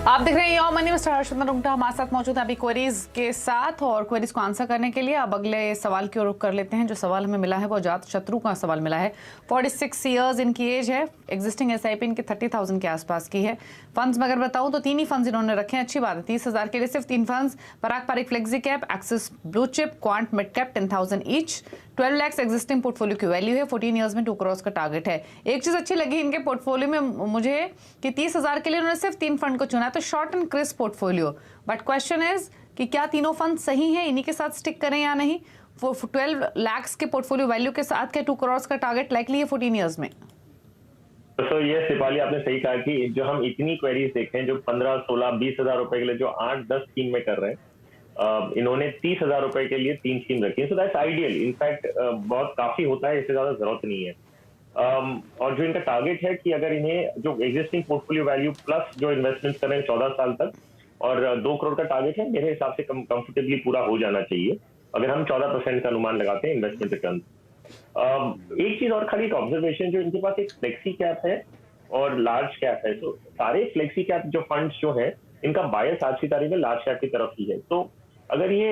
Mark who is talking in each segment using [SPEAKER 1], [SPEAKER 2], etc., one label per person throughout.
[SPEAKER 1] आप देख रहे हैं यो मनी मिस्टर हर्षवर्धन रुंगटा हमारे साथ मौजूद है अभी क्वेरीज के साथ। और क्वेरीज को आंसर करने के लिए अब अगले सवाल की ओर रुख कर लेते हैं। जो सवाल हमें मिला है वो अजात शत्रु का सवाल मिला है। 46 इयर्स इनकी एज है। एग्जिस्टिंग एसआईपी इनकी 30,000 के आसपास की है। फंड्स में अगर बताऊं तो 3 ही फंड्स इन्होंने रखे हैं। अच्छी बात है, 30,000 के लिए सिर्फ 3 funds. Parag Parikh flexi cap, Axis blue chip, Quant mid cap 10,000 each. 12 lakh existing portfolio की वैल्यू है। 14 इयर्स में 2 करोड़ का टारगेट है। एक चीज अच्छी लगी इनके पोर्टफोलियो में मुझे कि 30,000 के लिए उन्होंने सिर्फ 3 फंड को चुना, तो short and crisp portfolio. But question is कि क्या तीनों फंड सही है, इन्हीं के साथ स्टिक करें या नहीं। 12 लाख के पोर्टफोलियो वैल्यू के साथ क्या 2 करोड़ का टारगेट लाइकली है 14 इयर्स में?
[SPEAKER 2] तो ये दीपाली आपने सही कहा कि जो हम इतनी क्वेरीज देखे हैं जो 15, 16, 20,000 रुपए के लिए जो 8-10 स्कीम में कर रहे हैं, इन्होंने 30,000 रुपए के लिए 3 स्कीम रखी है। So that's ideal. इनफैक्ट बहुत काफी होता है, इससे ज्यादा जरूरत नहीं है। और जो इनका टारगेट है कि अगर इन्हें जो एग्जिस्टिंग पोर्टफोलियो वैल्यू प्लस जो इन्वेस्टमेंट करें 14 साल तक और 2 करोड़ का टारगेट है, मेरे हिसाब से कंफर्टेबली पूरा हो जाना चाहिए अगर हम 14% का अनुमान लगाते हैं इन्वेस्टमेंट रिटर्न। एक चीज और खाली एक ऑब्जर्वेशन, जो इनके पास एक फ्लेक्सी कैप है और लार्ज कैप है। तो सारे फ्लेक्सी कैप जो फंड्स जो है इनका बायस आज की तारीख में लार्ज कैप की तरफ ही है। तो अगर ये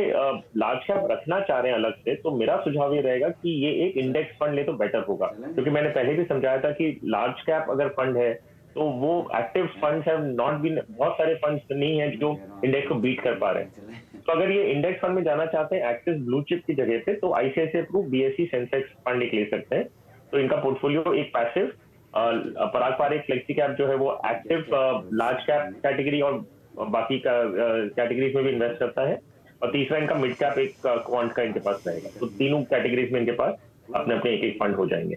[SPEAKER 2] लार्ज कैप रखना चाह रहे हैं अलग से, तो मेरा सुझाव ये रहेगा कि ये एक इंडेक्स फंड ले तो बेटर होगा। क्योंकि मैंने पहले भी समझाया था कि लार्ज कैप अगर फंड है तो वो active funds have not been, बहुत सारे फंड्स नहीं है जो इंडेक्स को बीट कर पा रहे हैं। तो अगर ये इंडेक्स फंड में जाना चाहते हैं एक्सिस ब्लू चिप की जगह पे, तो ICICI Pru BSE Sensex fund एक ले सकते हैं। तो इनका पोर्टफोलियो एक passive, Parag Parikh flexi cap जो है वो एक्टिव लार्ज कैप कैटेगरी और बाकी का कैटेगरीज में भी इन्वेस्ट करता है। और तीसरा इनका मिड कैप एक क्वांट का इनके पास रहेगा। तो तीनों कैटेगरीज में इनके पास अपने अपने एक फंड हो जाएंगे।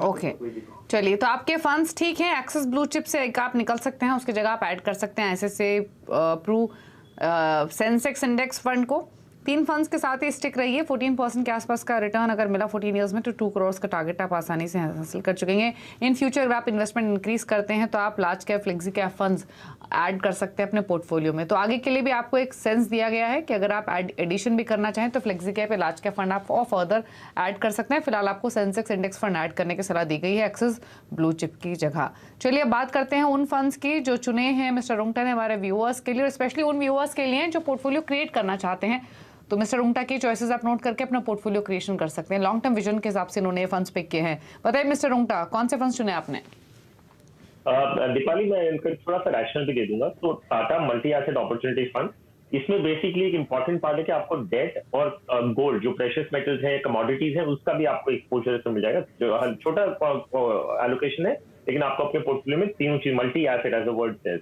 [SPEAKER 1] ओके चलिए, तो आपके फंड्स ठीक हैं। एक्सिस ब्लू चिप से एक आप निकल सकते हैं, उसकी जगह आप ऐड कर सकते हैं SSA Pru Sensex index fund को। 3 फंड्स के साथ ही स्टिक रहिए। 14% के आसपास का रिटर्न अगर मिला 14 इयर्स में तो 2 करोड़ का टारगेट आप आसानी से हासिल कर चुकेंगे। इन फ्यूचर अगर आप इन्वेस्टमेंट इंक्रीज करते हैं तो आप large cap flexi cap funds add कर सकते हैं अपने पोर्टफोलियो में। तो आगे के लिए भी आपको एक सेंस दिया गया है कि अगर आप एडिशन भी करना चाहें तो फ्लेक्सी कैप या लार्ज कैप फंड आप और फर्दर ऐड कर सकते हैं। फिलहाल आपको सेंसेक्स इंडेक्स फंड ऐड करने की सलाह दी गई है एक्सिस ब्लू चिप की जगह। चलिए अब बात करते हैं उन फंड्स की जो चुने हैं मिस्टर रुंगटा ने हमारे व्यूअर्स के लिए, और स्पेशली उन व्यूअर्स के लिए जो पोर्टफोलियो क्रिएट करना चाहते हैं। तो मिस्टर रुंगटा की चॉइसेस आप नोट करके अपना पोर्टफोलियो क्रिएशन कर सकते हैं। लॉन्ग टर्म विजन के हिसाब से इन्होंने फंड्स पिक किए हैं। बताइए मिस्टर रुंगटा, कौन से फंड्स चुने आपने?
[SPEAKER 2] दीपाली, मैं इनका थोड़ा सा रैशनल भी दे दूंगा। तो Tata multi asset opportunity fund, इसमें बेसिकली एक इंपॉर्टेंट पार्ट है कि आपको डेट और गोल्ड जो प्रेशियस मेटल्स है, कमोडिटीज है, उसका भी आपको एक्सपोजर से मिल जाएगा। जो छोटा एलोकेशन है, लेकिन आपको अपने पोर्टफोलियो में तीनों चीज multi asset as a word says.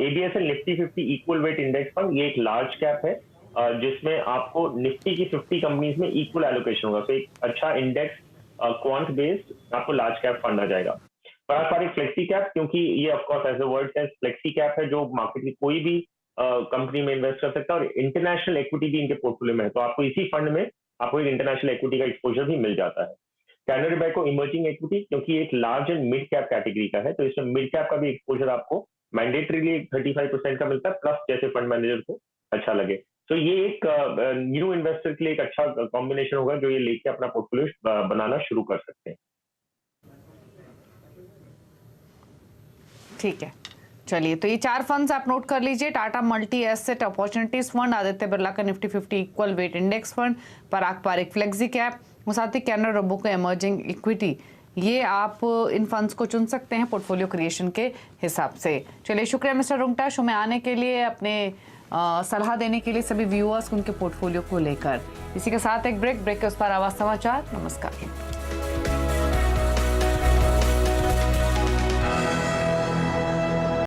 [SPEAKER 2] ABSL Nifty 50 equal weight index fund, ये एक लार्ज कैप है जिसमें आपको निफ्टी की 50 कंपनीज में इक्वल एलोकेशन होगा। तो एक अच्छा इंडेक्स क्वांट बेस्ड आपको लार्ज कैप फंड आ जाएगा। पारंपरिक फ्लेक्सी कैप, क्योंकि ये of course as a word says flexi cap है जो मार्केट की कोई भी कंपनी में इन्वेस्ट कर सकता है, और इंटरनेशनल इक्विटी भी इनके पोर्टफोलियो में है। तो आपको इसी फंड में आपको एक इंटरनेशनल इक्विटी का एक्सपोजर भी मिल जाता है। कैनरा बैंक इमर्जिंग इक्विटी, क्योंकि एक large and mid cap category का है, तो इसमें मिड कैप का भी एक्सपोजर आपको मैंडेटरीली 35% का मिलता है, प्लस जैसे फंड मैनेजर को अच्छा लगे। तो ये एक न्यू इन्वेस्टर के लिए एक अच्छा कॉम्बिनेशन होगा जो ये लेके अपना पोर्टफोलियो बनाना शुरू कर सकते हैं।
[SPEAKER 1] ठीक है, चलिए तो ये 4 फंड्स आप नोट कर लीजिए। Tata multi asset opportunities fund, Aditya Birla का Nifty 50 equal weight index fund, Parag Parikh flexi cap, साथ ही कैनरा रोबो का इमर्जिंग इक्विटी। ये आप इन फंड्स को चुन सकते हैं पोर्टफोलियो क्रिएशन के हिसाब से। चलिए, शुक्रिया मिस्टर रुंगटा शो में आने के लिए, अपने सलाह देने के लिए सभी व्यूअर्स उनके पोर्टफोलियो को लेकर। इसी के साथ एक ब्रेक के उस पर आवाज समाचार। नमस्कार।